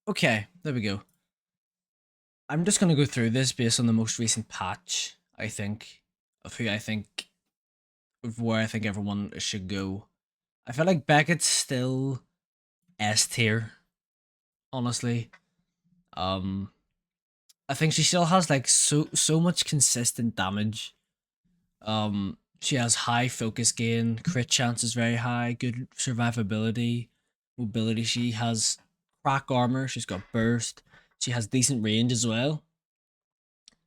Okay, there we go. I'm just gonna go through this based on the most recent patch, I think, of who I think of where I think everyone should go. I feel like Beckett's still S tier, honestly. Um I think she still has like so much consistent damage. She has high focus gain, crit chance is very high, good survivability, mobility. She has crack armor, she's got burst, she has decent range as well.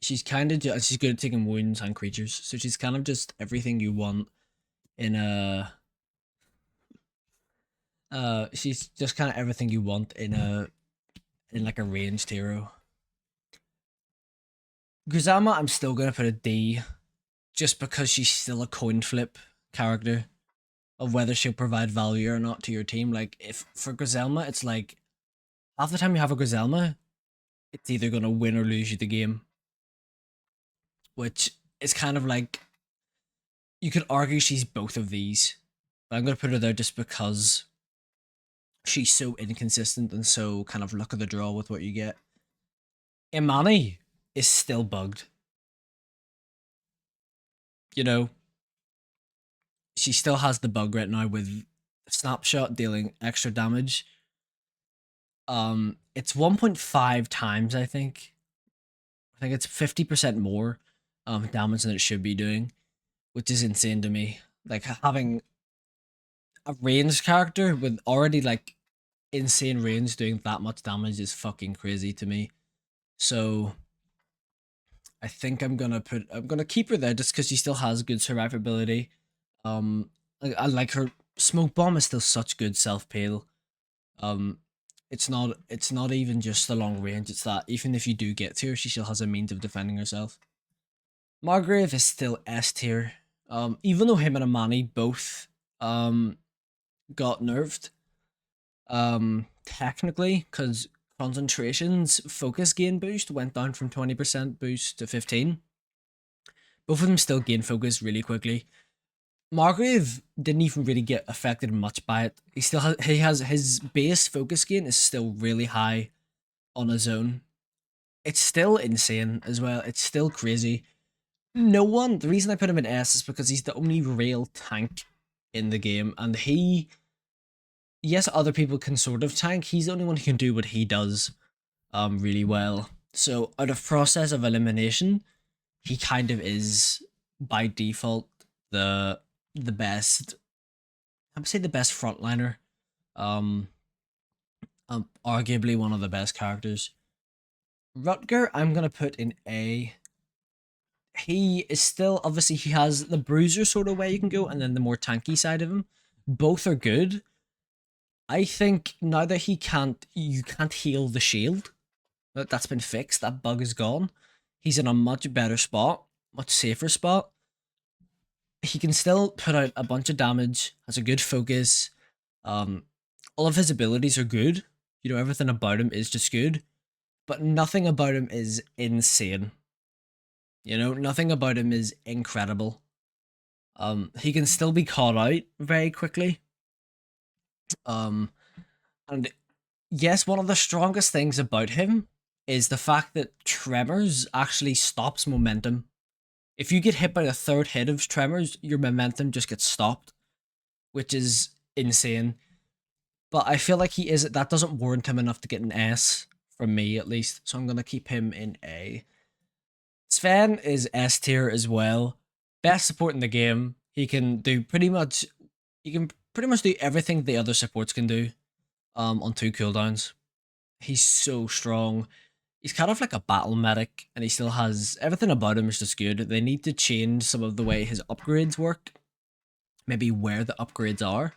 She's kind of just, she's good at taking wounds and creatures, so she's kind of just everything you want in a she's just kind of everything you want in like a ranged hero. Guzama, I'm still gonna put a D, just because she's still a coin flip character of whether she'll provide value or not to your team. Like, if for Griselma, it's like half the time you have a Griselma, it's either gonna win or lose you the game, which is kind of like, you could argue she's both of these, but I'm gonna put her there just because she's so inconsistent and so kind of luck of the draw with what you get. Immani is still bugged. You know, she still has the bug right now with snapshot dealing extra damage. It's 1.5 times, I think. I think it's 50% more damage than it should be doing, which is insane to me. Like, having a ranged character with already like insane range doing that much damage is fucking crazy to me. So I think I'm gonna keep her there just because she still has good survivability. I like her smoke bomb is still such good self peel. Um, it's not even just the long range. It's that even if you do get to her, she still has a means of defending herself. Margrave is still S tier. Even though him and Immani both got nerfed. Technically, because concentration's focus gain boost went down from 20% boost to 15. Both of them still gain focus really quickly. Margrave didn't even really get affected much by it. He has his base focus gain is still really high on his own. It's still insane as well. It's still crazy. The reason I put him in S is because he's the only real tank in the game, and yes, other people can sort of tank. He's the only one who can do what he does really well. So out of process of elimination, he kind of is by default the best. I would say the best frontliner. Um, Arguably one of the best characters. Rutger, I'm gonna put in A. He is still, obviously he has the bruiser sort of way you can go, and then the more tanky side of him. Both are good. I think now that you can't heal the shield. That's been fixed. That bug is gone. He's in a much better spot, much safer spot. He can still put out a bunch of damage, has a good focus. All of his abilities are good. You know, everything about him is just good, but nothing about him is insane. You know, nothing about him is incredible. He can still be caught out very quickly. And yes, one of the strongest things about him is the fact that Tremors actually stops momentum. If you get hit by the third hit of Tremors, your momentum just gets stopped, which is insane. But I feel like that doesn't warrant him enough to get an S, from me at least, so I'm going to keep him in A. Sven is S tier as well. Best support in the game. He can pretty much do everything the other supports can do on 2 cooldowns. He's so strong. He's kind of like a battle medic, and he still has everything about him is just good. They need to change some of the way his upgrades work. Maybe where the upgrades are.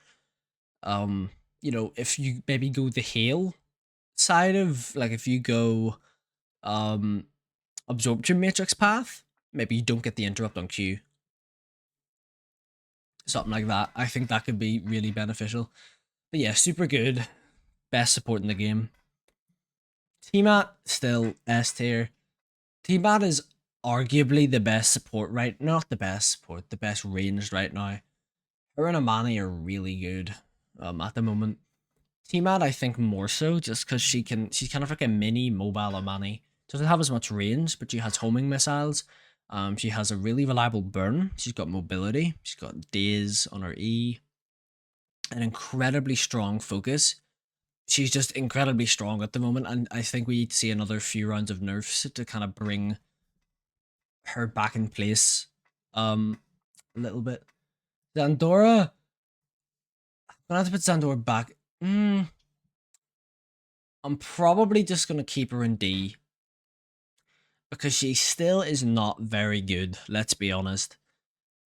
You know, if you maybe go the hail side of, like, if you go absorption matrix path, maybe you don't get the interrupt on Q. Something like that. I think that could be really beneficial. But yeah, super good. Best support in the game. Tiamat, still S tier. Tiamat is arguably the best support not the best support, the best ranged right now. Her and Immani are really good at the moment. T-Mat, I think more so, just because she's kind of like a mini mobile Immani. Doesn't have as much range, but she has homing missiles. She has a really reliable burn. She's got mobility. She's got daze on her E. An incredibly strong focus. She's just incredibly strong at the moment, and I think we need to see another few rounds of nerfs to kind of bring her back in place a little bit. Zandora, I'm gonna have to put Zandora back. I'm probably just gonna keep her in D because she still is not very good, let's be honest.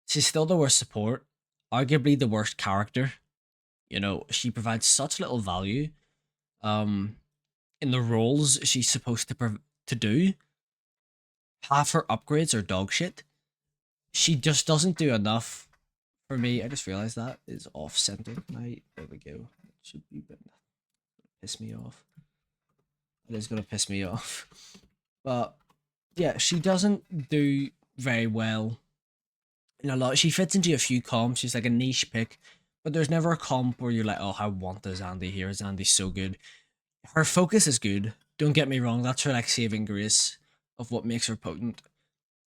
She's still the worst support, arguably the worst character. You know, she provides such little value um in the roles she's supposed to do. Half her upgrades are dog shit. She just doesn't do enough for me. I just realized that is off center. There we go. It should be, but piss me off. It is gonna piss me off. But yeah, she doesn't do very well in a lot. She fits into a few comps. She's like a niche pick, but there's never a comp where you're like, oh, I want the Zandy here. Zandy's so good. Her focus is good. Don't get me wrong. That's her like saving grace of what makes her potent.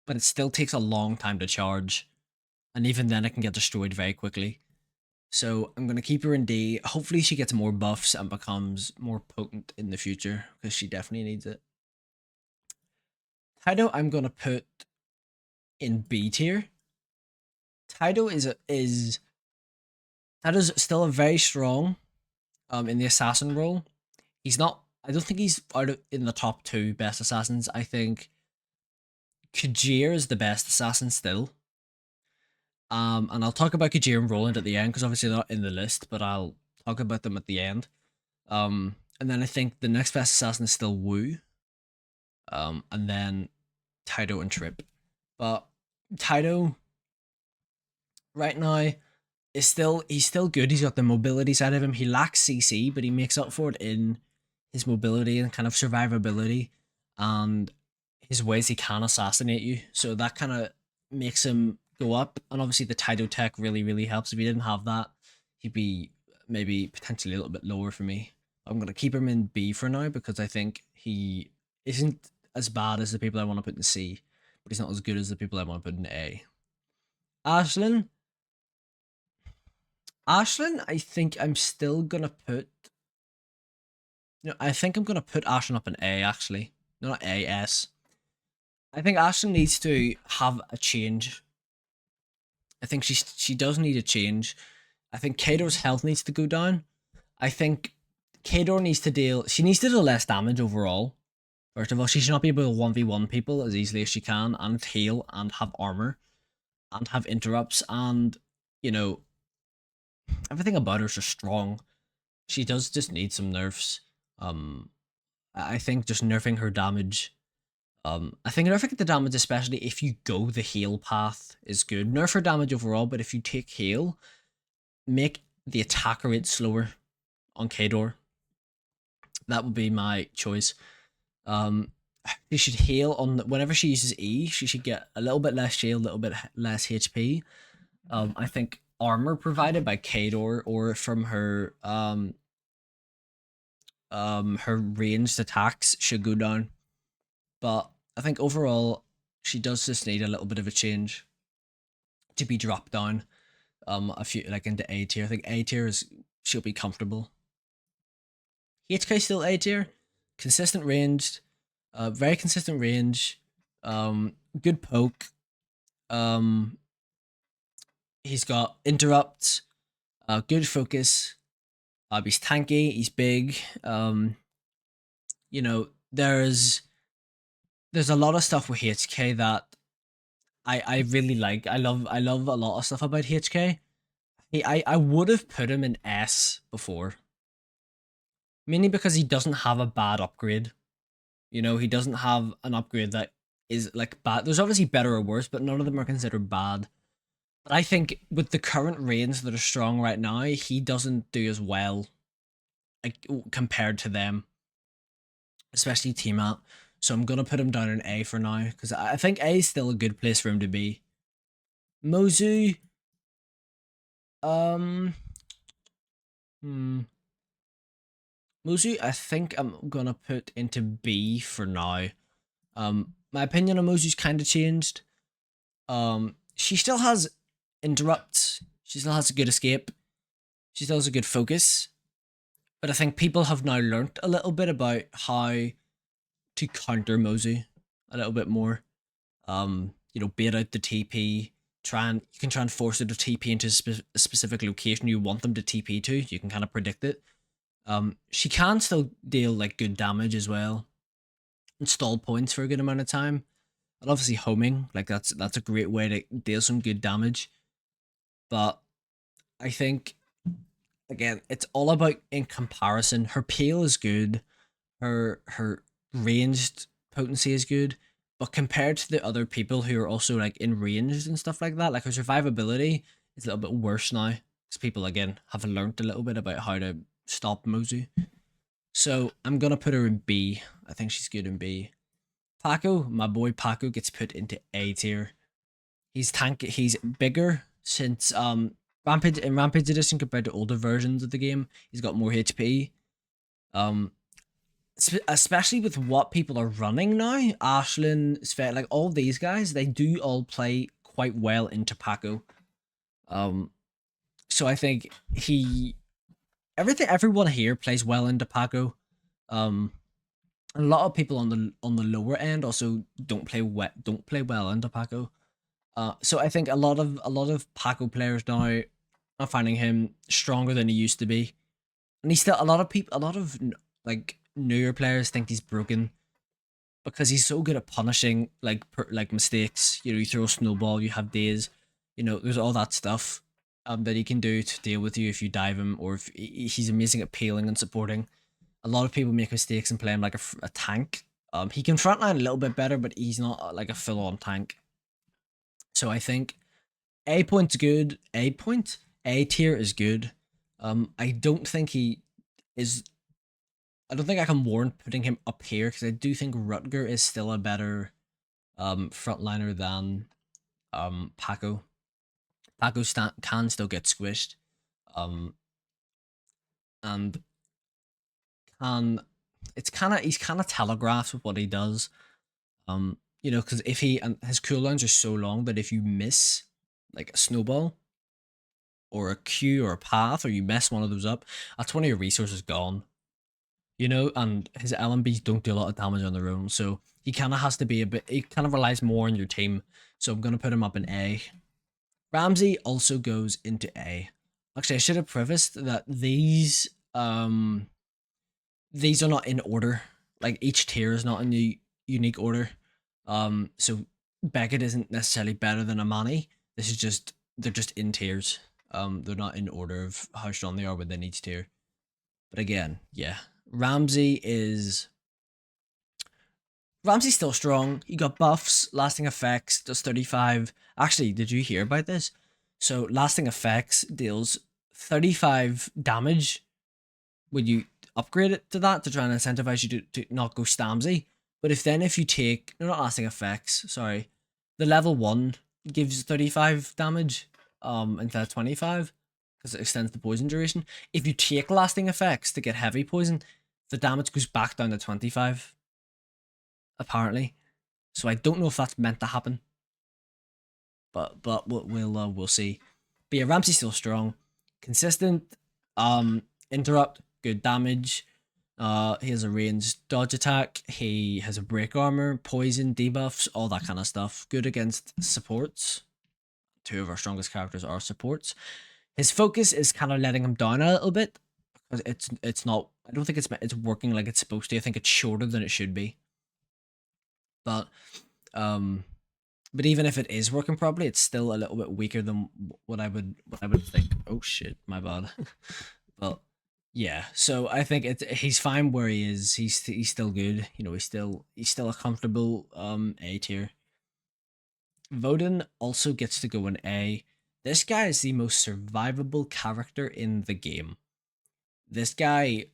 But it still takes a long time to charge, and even then, it can get destroyed very quickly. So I'm gonna keep her in D. Hopefully, she gets more buffs and becomes more potent in the future because she definitely needs it. Tido, I'm gonna put in B tier. Tido is Tido's still a very strong in the assassin role. He's not. I don't think he's out of in the top 2 best assassins. I think Kajir is the best assassin still. And I'll talk about Kajir and Roland at the end because obviously they're not in the list, but I'll talk about them at the end. And then I think the next best assassin is still Wu. And then Tido and Trip. But Tido right now he's still good. He's got the mobility side of him. He lacks CC, but he makes up for it in his mobility and kind of survivability and his ways he can assassinate you. So that kind of makes him go up. And obviously the Tido tech really, really helps. If he didn't have that, he'd be maybe potentially a little bit lower for me. I'm going to keep him in B for now because I think he isn't as bad as the people I want to put in C, but he's not as good as the people I want to put in A. Ashlin, I think I'm still gonna put. You know, I think I'm gonna put Ashlyn up in A actually. No, not A, S. I think Ashlyn needs to have a change. I think she does need a change. I think Kator's health needs to go down. I think Kator needs to deal. She needs to do less damage overall. First of all, she should not be able to 1v1 people as easily as she can and heal and have armor and have interrupts and you know everything about her's just strong. She does just need some nerfs. I think just nerfing her damage. I think nerfing the damage, especially if you go the heal path, is good. Nerf her damage overall, but if you take heal, make the attack rate slower on Kador. That would be my choice. She should heal on whenever she uses E. She should get a little bit less shield, a little bit less HP. I think armor provided by Kador or from her ranged attacks should go down. But I think overall she does just need a little bit of a change to be dropped down a few like into A tier. I think A tier is she'll be comfortable. HK still A tier, consistent ranged, very consistent range, good poke. He's got interrupts, good focus. He's tanky, he's big. You know, there's a lot of stuff with HK that I really like. I love a lot of stuff about HK. I would have put him in S before. Mainly because he doesn't have a bad upgrade. You know, he doesn't have an upgrade that is like bad. There's obviously better or worse, but none of them are considered bad. But I think with the current reigns that are strong right now, he doesn't do as well like, compared to them. Especially T-Mat. So I'm going to put him down in A for now, because I think A is still a good place for him to be. Mozu. Mozu, I think I'm gonna put into B for now. My opinion on Mozu's kind of changed. She still has interrupts. She still has a good escape. She still has a good focus. But I think people have now learnt a little bit about how to counter Mozu a little bit more. Bait out the TP. You can try and force it to TP into a specific location you want them to TP to. You can kind of predict it. She can still deal like good damage as well, and stall points for a good amount of time. And obviously homing, like that's a great way to deal some good damage. But I think again, it's all about in comparison. Her peel is good, her ranged potency is good, but compared to the other people who are also like in ranged and stuff like that, like her survivability is a little bit worse now. Because people again have learned a little bit about how to stop Mozu. So I'm gonna put her in B. I think she's good in B. Paco, my boy Paco gets put into A tier. He's bigger since Rampage Edition compared to older versions of the game. He's got more HP. Um Especially with what people are running now, Ashlin, Svet, like all these guys, they do all play quite well into Paco. So I think everyone here plays well into Paco. A lot of people on the lower end also don't play well into Paco. So I think a lot of Paco players now are finding him stronger than he used to be, and he's still a lot of like newer players think he's broken because he's so good at punishing like mistakes. You throw a snowball, you have days, there's all that stuff that he can do to deal with you if you dive him, or if he's amazing at peeling and supporting. A lot of people make mistakes and play him like a tank. He can frontline a little bit better, but he's not like a full-on tank. So I think A point's good. A tier is good. I don't think he is. I don't think I can warrant putting him up here because I do think Rutger is still a better frontliner than Paco. Paco can still get squished, and can he's kind of telegraphed with what he does. Because if and his cooldowns are so long that if you miss like a snowball or a Q or a path, or you mess one of those up, that's one of your resources gone. And his LMBs don't do a lot of damage on their own, so he kind of has to be he kind of relies more on your team. So I'm gonna put him up in A. Ramsey also goes into A. Actually, I should have prefaced that these are not in order. Like each tier is not in the unique order. So Beckett isn't necessarily better than Immani. They're just in tiers. They're not in order of how strong they are within each tier. But again, yeah, Ramsey's still strong. He got buffs, lasting effects, does 35. Actually, did you hear about this? So lasting effects deals 35 damage when you upgrade it to that to try and incentivize you to not go Stamsy. But if you take, no, not lasting effects, sorry, the level 1 gives 35 damage instead of 25 because it extends the poison duration. If you take lasting effects to get heavy poison, the damage goes back down to 25 apparently. So I don't know if that's meant to happen, but we'll see. But yeah, Ramsey's still strong, consistent, interrupt, good damage. He has a ranged dodge attack. He has a break armor, poison, debuffs, all that kind of stuff. Good against supports. Two of our strongest characters are supports. His focus is kind of letting him down a little bit because it's not. I don't think it's working like it's supposed to. I think it's shorter than it should be. But even if it is working properly, it's still a little bit weaker than what I would think. Oh shit, my bad. But yeah, so I think he's fine where he is. He's still good. He's still a comfortable A tier. Voden also gets to go in A. This guy is the most survivable character in the game. This guy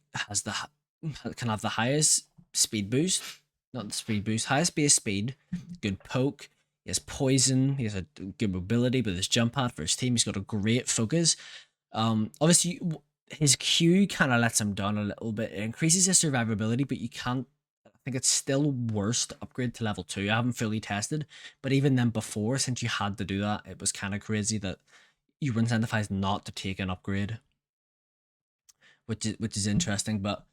can have the highest speed boost, not the speed boost, highest base speed, good poke. He has poison. He has a good mobility with his jump pad for his team. He's got a great focus. Obviously, his Q kind of lets him down a little bit. It increases his survivability, but you can't. I think it's still worse to upgrade to level 2. I haven't fully tested, but even then before, since you had to do that, it was kind of crazy that you were incentivized not to take an upgrade, which is interesting. But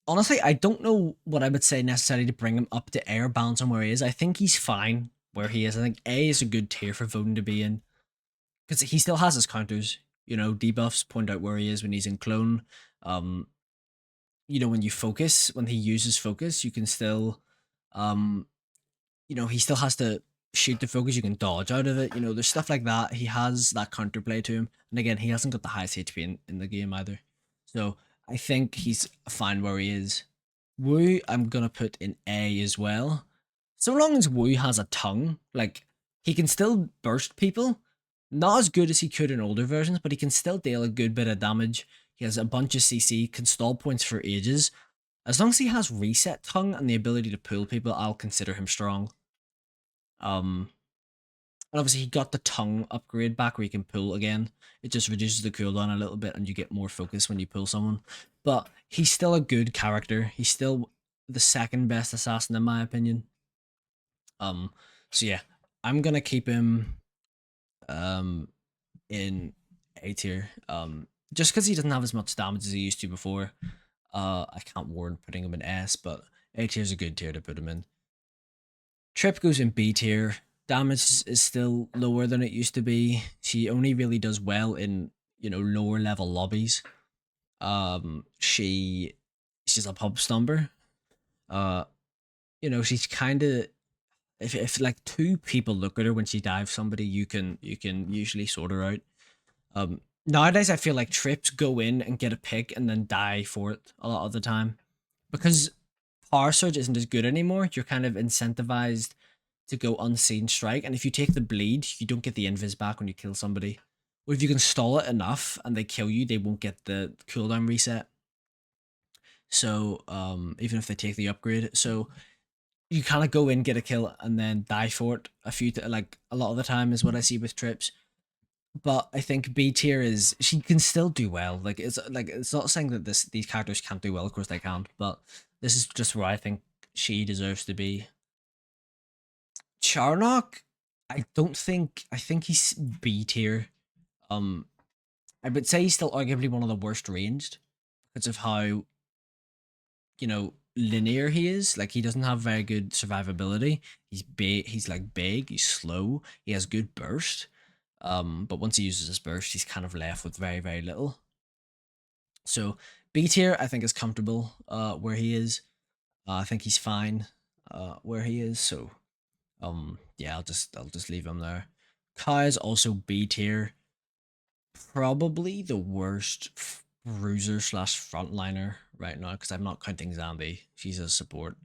honestly, I don't know what I would say necessarily to bring him up to air balance on where he is. I think he's fine where he is. I think A is a good tier for Voden to be in because he still has his counters. Debuffs point out where he is when he's in clone. Um, when you focus, when he uses focus, you can still, um, he still has to shoot the focus. You can dodge out of it. There's stuff like that. He has that counterplay to him, and again, he hasn't got the highest HP in the game either. So I think he's fine where he is. Wu, I'm gonna put in A as well. So long as Wu has a tongue, like he can still burst people. Not as good as he could in older versions, but he can still deal a good bit of damage. He has a bunch of CC, can stall points for ages. As long as he has reset tongue and the ability to pull people, I'll consider him strong. And obviously he got the tongue upgrade back where you can pull again. It just reduces the cooldown a little bit and you get more focus when you pull someone. But he's still a good character. He's still the second best assassin in my opinion. So yeah, I'm gonna keep him in A tier. Just because he doesn't have as much damage as he used to before. I can't warrant putting him in S, but A tier is a good tier to put him in. Trip goes in B tier. Damage is still lower than it used to be. She only really does well in lower level lobbies. She's a pub stomper. She's kind of if like two people look at her when she dives somebody, you can usually sort her out. Nowadays I feel like trips go in and get a pick and then die for it a lot of the time because power surge isn't as good anymore. You're kind of incentivized to go unseen strike, and if you take the bleed, you don't get the invis back when you kill somebody. Or if you can stall it enough and they kill you, they won't get the cooldown reset. So even if they take the upgrade, so you kind of go in, get a kill, and then die for it like a lot of the time is what I see with trips. But I think B tier is she can still do well. It's not saying that these characters can't do well. Of course they can't, but this is just where I think she deserves to be. Charnock, I think he's B tier. Um, I would say he's still arguably one of the worst ranged because of how linear he is. Like he doesn't have very good survivability. He's big. He's like big. He's slow. He has good burst. But once he uses his burst, he's kind of left with very very little. So B tier, I think is comfortable. Where he is, I think he's fine. Where he is. So yeah, I'll just leave him there. Kai is also B tier. Probably the worst bruiser slash frontliner right now because I'm not counting Zambi. She's a support.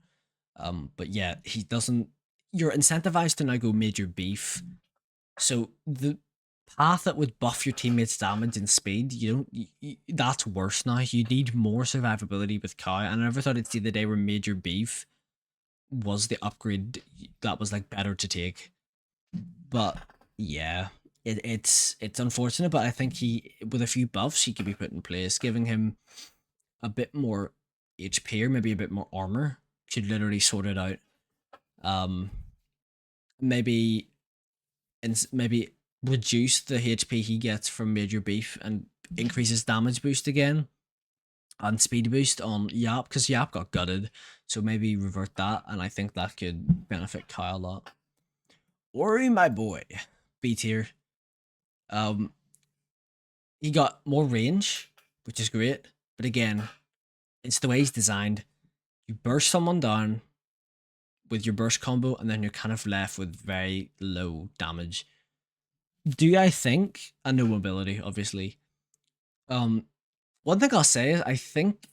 But yeah, he doesn't. You're incentivized to now go major beef. So the path that would buff your teammates' damage and speed, that's worse now. You need more survivability with Kai. And I never thought I'd see the day where major beef was the upgrade that was like better to take. But yeah, it's unfortunate, but I think he with a few buffs he could be put in place, giving him a bit more HP or maybe a bit more armor should literally sort it out. Um, maybe and maybe reduce the HP he gets from major beef and increase his damage boost again and speed boost on Yap because Yap got gutted, so maybe revert that, and I think that could benefit Kyle a lot. Ori, my boy, B tier. Um, he got more range, which is great. But again, it's the way he's designed. You burst someone down with your burst combo, and then you're kind of left with very low damage. Do I think and no mobility, obviously. One thing I'll say is I think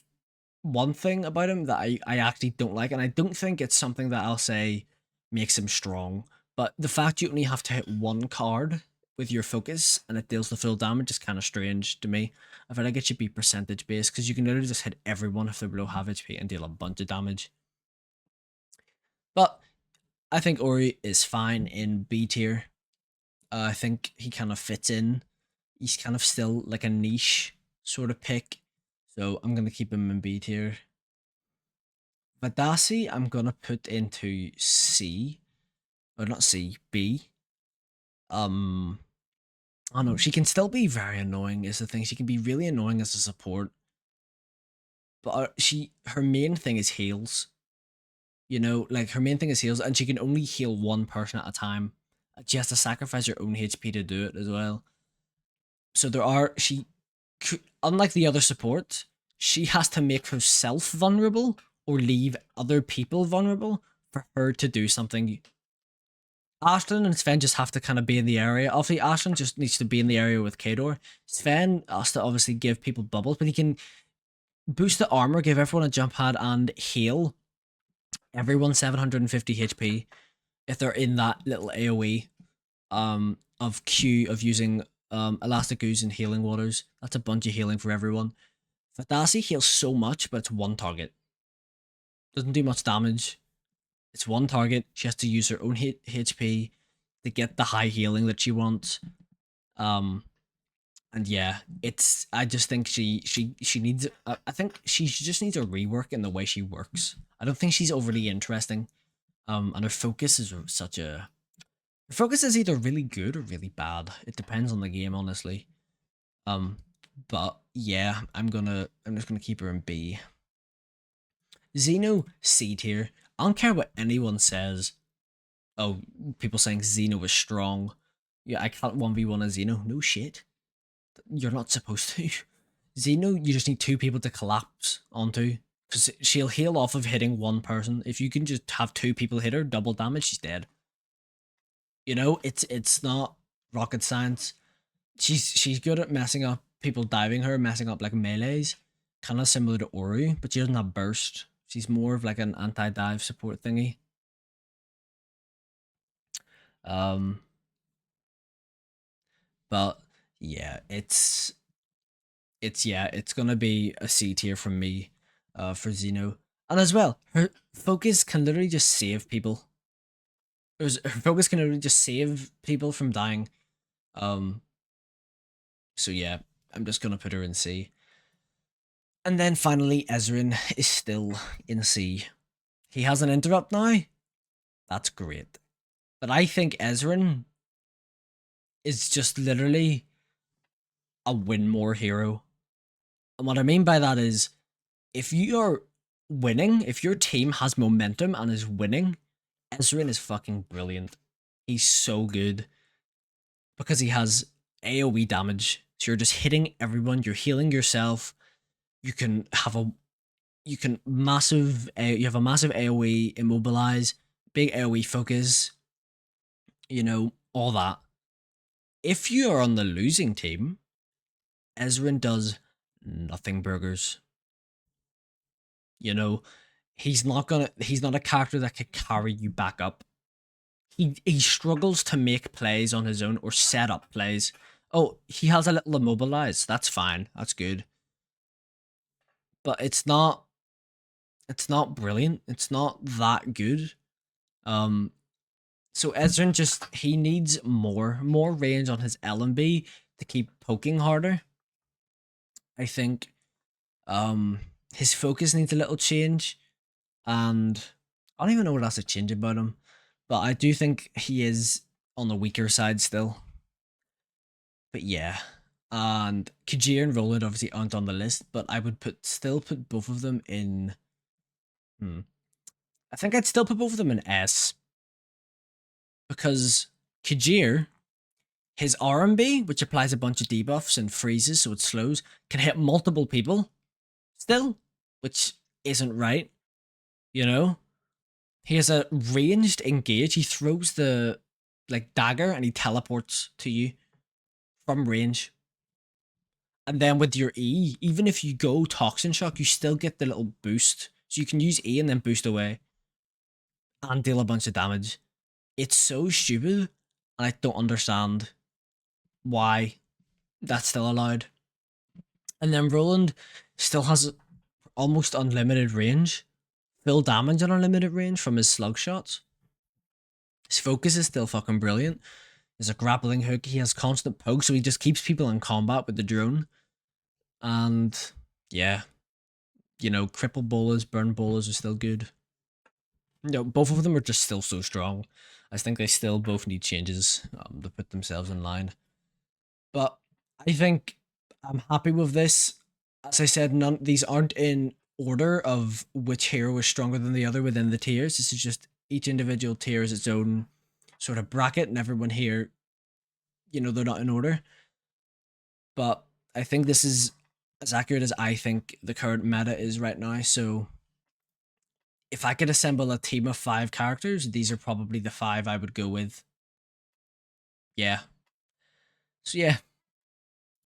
one thing about him that I actually don't like, and I don't think it's something that I'll say makes him strong, but the fact you only have to hit one card with your focus and it deals the full damage is kind of strange to me. I feel like it should be percentage based because you can literally just hit everyone if they're below half HP and deal a bunch of damage. But I think Ori is fine in B tier. I think he kind of fits in. He's kind of still like a niche sort of pick. So I'm going to keep him in B tier. Vadasi, I'm going to put into C. Or not C, B. I don't know. She can still be very annoying, is the thing. She can be really annoying as a support. But her main thing is heals. You know, like her main thing is heals, and she can only heal one person at a time. She has to sacrifice her own HP to do it as well. So unlike the other support, she has to make herself vulnerable or leave other people vulnerable for her to do something. Ashlin and Sven just have to kind of be in the area. Obviously, Ashlin just needs to be in the area with Kador. Sven has to obviously give people bubbles, but he can boost the armor, give everyone a jump pad, and heal everyone 750 HP if they're in that little AoE of using elastic ooze and healing waters. That's a bunch of healing for everyone. Fadasi heals so much, but it's one target. Doesn't do much damage. It's one target. She has to use her own HP to get the high healing that she wants. And yeah, I just think she needs. I think she just needs a rework in the way she works. I don't think she's overly interesting. And her focus is her focus is either really good or really bad. It depends on the game, honestly. But yeah, I'm just gonna keep her in B. Zeno C tier. I don't care what anyone says. Oh, people saying Zeno is strong. Yeah, I can't 1v1 a Zeno. No shit. You're not supposed to. Zeno, you just need two people to collapse onto. Because she'll heal off of hitting one person. If you can just have two people hit her, double damage, she's dead. You know, it's not rocket science. She's good at messing up people diving her, messing up like melees. Kind of similar to Oru, but she doesn't have burst. She's more of like an anti-dive support thingy. But yeah, it's gonna be a C tier from me, for Zeno. And as well, her focus can literally just save people. Her focus can literally just save people from dying. So yeah, I'm just gonna put her in C. And then finally, Ezren is still in C. He has an interrupt now. That's great. But I think Ezren is just literally a win more hero. And what I mean by that is, if you are winning, if your team has momentum and is winning, Ezren is fucking brilliant. He's so good. Because he has AoE damage. So you're just hitting everyone, you're healing yourself. You can have a massive AoE immobilize, big AoE focus, you know, all that. If you are on the losing team, Ezren does nothing burgers. You know, he's not a character that can carry you back up. He struggles to make plays on his own or set up plays. Oh, he has a little immobilize. That's fine. That's good. But it's not brilliant. It's not that good. So Ezrin he needs more range on his LMB to keep poking harder. I think his focus needs a little change, and I don't even know what else to change about him. But I do think he is on the weaker side still. But yeah. And Kajir and Roland obviously aren't on the list, but I would still put both of them in. I think I'd still put both of them in S. Because Kajir, his RMB, which applies a bunch of debuffs and freezes so it slows, can hit multiple people still, which isn't right. You know? He has a ranged engage. He throws the dagger and he teleports to you from range. And then with your E, even if you go Toxin Shock, you still get the little boost. So you can use E and then boost away. And deal a bunch of damage. It's so stupid. And I don't understand why that's still allowed. And then Roland still has almost unlimited range. Full damage and unlimited range from his slug shots. His focus is still fucking brilliant. There's a grappling hook. He has constant poke, so he just keeps people in combat with the drone. And yeah, cripple bowlers, burn bowlers are still good. Both of them are just still so strong. I think they still both need changes to put themselves in line. But I think I'm happy with this. As I said, these aren't in order of which hero is stronger than the other within the tiers. This is just each individual tier is its own sort of bracket, and everyone here, they're not in order. But I think this is as accurate as I think the current meta is right now. So if I could assemble a team of 5 characters, these are probably the 5 I would go with. Yeah. So yeah,